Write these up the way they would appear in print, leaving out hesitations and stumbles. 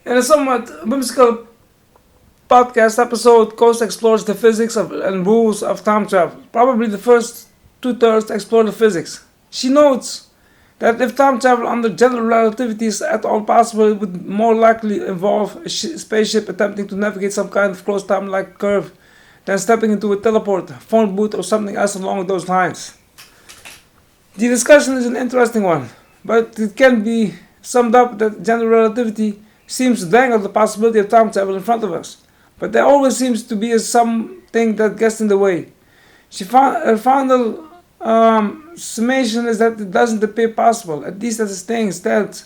In a somewhat whimsical podcast episode, Coast explores the physics and rules of time travel. Probably the first two-thirds explore the physics. She notes that if time travel under general relativity is at all possible, it would more likely involve a spaceship attempting to navigate some kind of closed time-like curve than stepping into a teleport, phone booth, or something else along those lines. The discussion is an interesting one, but it can be summed up that general relativity seems to dangle the possibility of time travel in front of us, but there always seems to be something that gets in the way. Her final summation is that it doesn't appear possible, at least as a staying stand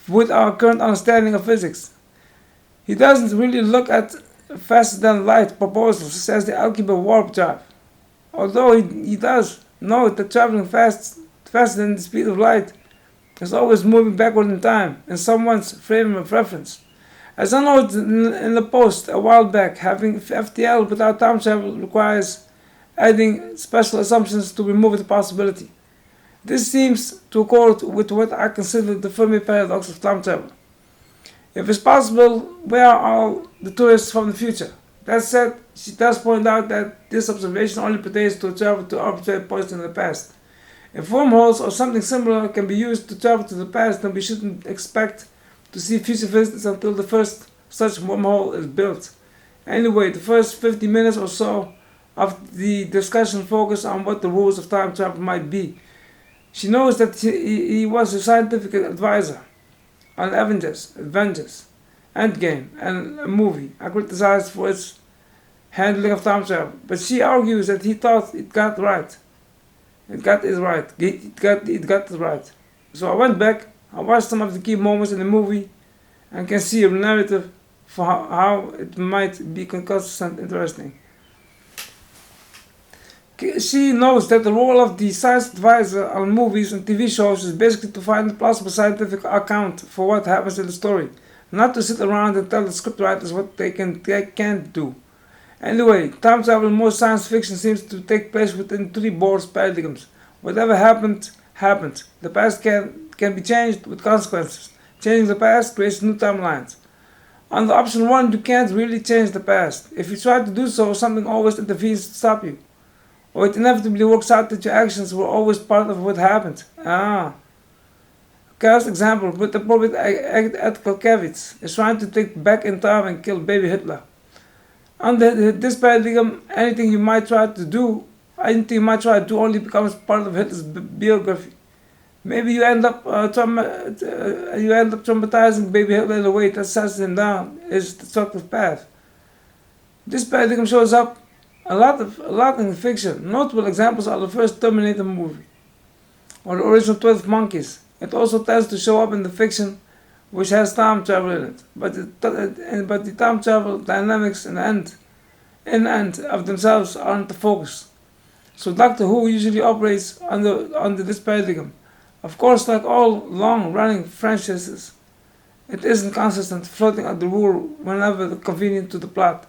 with our current understanding of physics. He doesn't really look at faster than light proposals such as the algebra warp drive, although he does note that traveling faster than the speed of light is always moving backward in time in someone's frame of reference. As I noted in the post a while back, having FTL without time travel requires adding special assumptions to remove the possibility. This seems to accord with what I consider the Fermi paradox of time travel. If it's possible, where are all the tourists from the future? That said, she does point out that this observation only pertains to travel to arbitrary points in the past. If wormholes or something similar can be used to travel to the past, then we shouldn't expect to see future visits until the first such wormhole is built. Anyway, the first 50 minutes or so of the discussion focus on what the rules of time travel might be. She knows that he was a scientific advisor on Avengers, Endgame, and a movie I criticized for its handling of time travel, but she argues that he thought it got it right. It got it right. So I went back, I watched some of the key moments in the movie, and can see a narrative for how it might be consistent and interesting. She knows that the role of the science advisor on movies and TV shows is basically to find a plausible scientific account for what happens in the story, not to sit around and tell the scriptwriters what they can't do. Anyway, time travel in most science fiction seems to take place within three broad paradigms. Whatever happened, happened. The past can be changed with consequences. Changing the past creates new timelines. Under option 1, you can't really change the past. If you try to do so, something always intervenes to stop you. Or it inevitably works out that your actions were always part of what happened. Chaos example with appropriate ethical caveats is trying to take back in time and kill baby Hitler. Under this paradigm, anything you might try to do only becomes part of Hitler's biography. Maybe you end up traumatizing baby Hitler in a way that sets him down his destructive path. This paradigm shows up a lot in fiction. Notable examples are the first Terminator movie or the original 12 Monkeys. It also tends to show up in the fiction which has time travel in it, but the time travel dynamics in the end of themselves aren't the focus. So Doctor Who usually operates under this paradigm. Of course, like all long-running franchises, it isn't consistent, floating at the rule whenever convenient to the plot.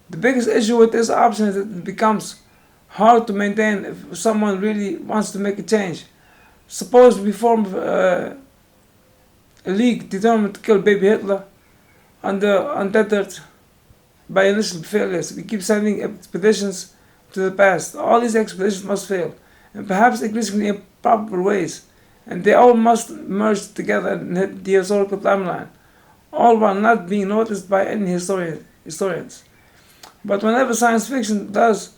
The biggest issue with this option is that it becomes hard to maintain if someone really wants to make a change. Suppose we form a league determined to kill baby Hitler, untethered by initial failures. We keep sending expeditions to the past. All these expeditions must fail, and perhaps increasingly improper ways, and they all must merge together and hit the historical timeline, all while not being noticed by any historians. But whenever science fiction does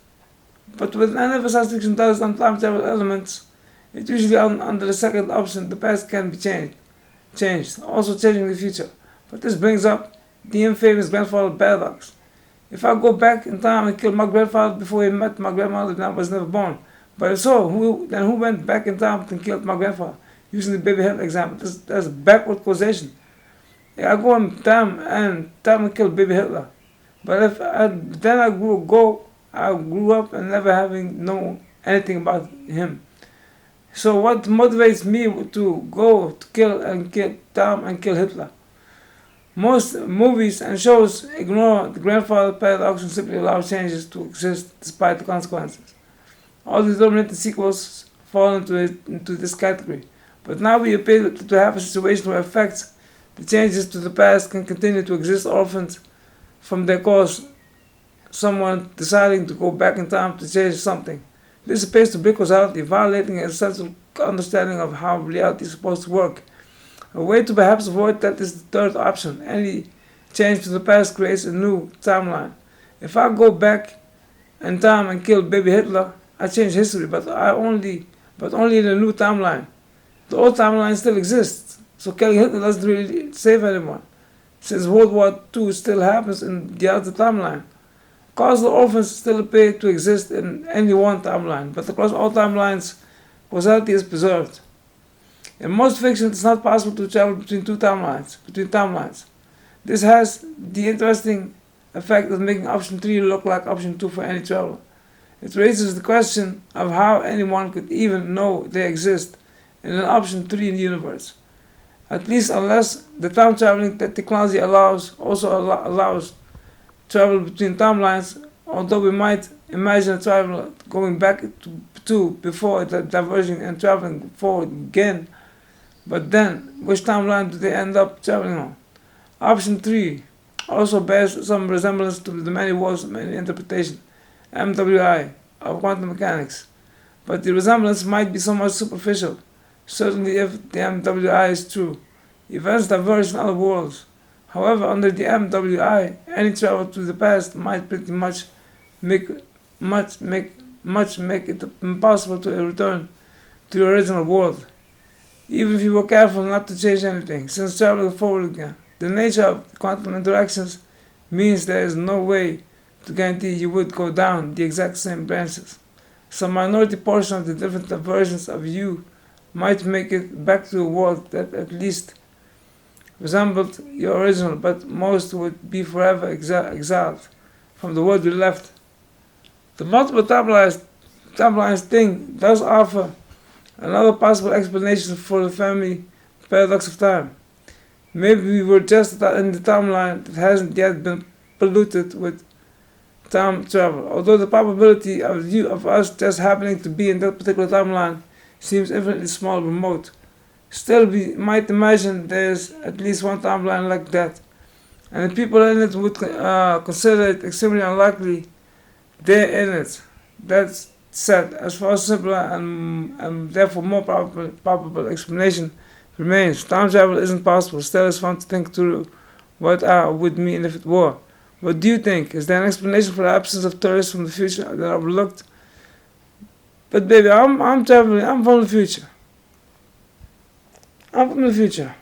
on time travel elements, it's usually under the second option. The past can be changed, also changing the future. But this brings up the infamous grandfather paradox. If I go back in time and kill my grandfather before he met my grandmother, then I was never born. But if so, who went back in time and killed my grandfather? Using the baby Hitler example, that's backward causation. I go in time and kill baby Hitler. But if I grew up and never having known anything about him. So what motivates me to go to kill Hitler? Most movies and shows ignore the grandfather paradox and simply allow changes to exist despite the consequences. All the dominated sequels fall into this category. But now we appear to have a situation where effects, the changes to the past, can continue to exist orphaned from their cause, someone deciding to go back in time to change something. This appears to break causality, violating a essential understanding of how reality is supposed to work. A way to perhaps avoid that is the third option. Any change to the past creates a new timeline. If I go back in time and kill baby Hitler, I change history, but only in a new timeline. The old timeline still exists, so killing Hitler doesn't really save anyone, since World War II still happens in the other timeline. Causal orphans still appear to exist in any one timeline, but across all timelines, causality is preserved. In most fiction, it's not possible to travel between timelines. This has the interesting effect of making option 3 look like option 2 for any travel. It raises the question of how anyone could even know they exist in an option 3 universe. At least unless the time traveling that technology allows travel between timelines, although we might imagine a traveler going back to before the diverging and traveling forward again. But then, which timeline do they end up traveling on? Option 3 also bears some resemblance to the many worlds of interpretation, MWI, of quantum mechanics. But the resemblance might be somewhat superficial, certainly if the MWI is true. Events diverge in other worlds. However, under the MWI, any travel to the past might pretty much make it impossible to return to the original world, even if you were careful not to change anything, since traveling forward again. The nature of quantum interactions means there is no way to guarantee you would go down the exact same branches. Some minority portion of the different versions of you might make it back to a world that at least resembled your original, but most would be forever exiled from the world you left. The multiple timelines thing does offer another possible explanation for the Fermi paradox of time. Maybe we were just in the timeline that hasn't yet been polluted with time travel. Although the probability of us just happening to be in that particular timeline seems infinitely small and remote, still we might imagine there's at least one timeline like that, and the people in it would consider it extremely unlikely they're in it. That's said, as far as simpler and therefore more probable explanation remains. Time travel isn't possible. Still, it's fun to think through what would mean if it were. What do you think? Is there an explanation for the absence of tourists from the future that are overlooked? But baby, I'm traveling. I'm from the future. I'm from the future.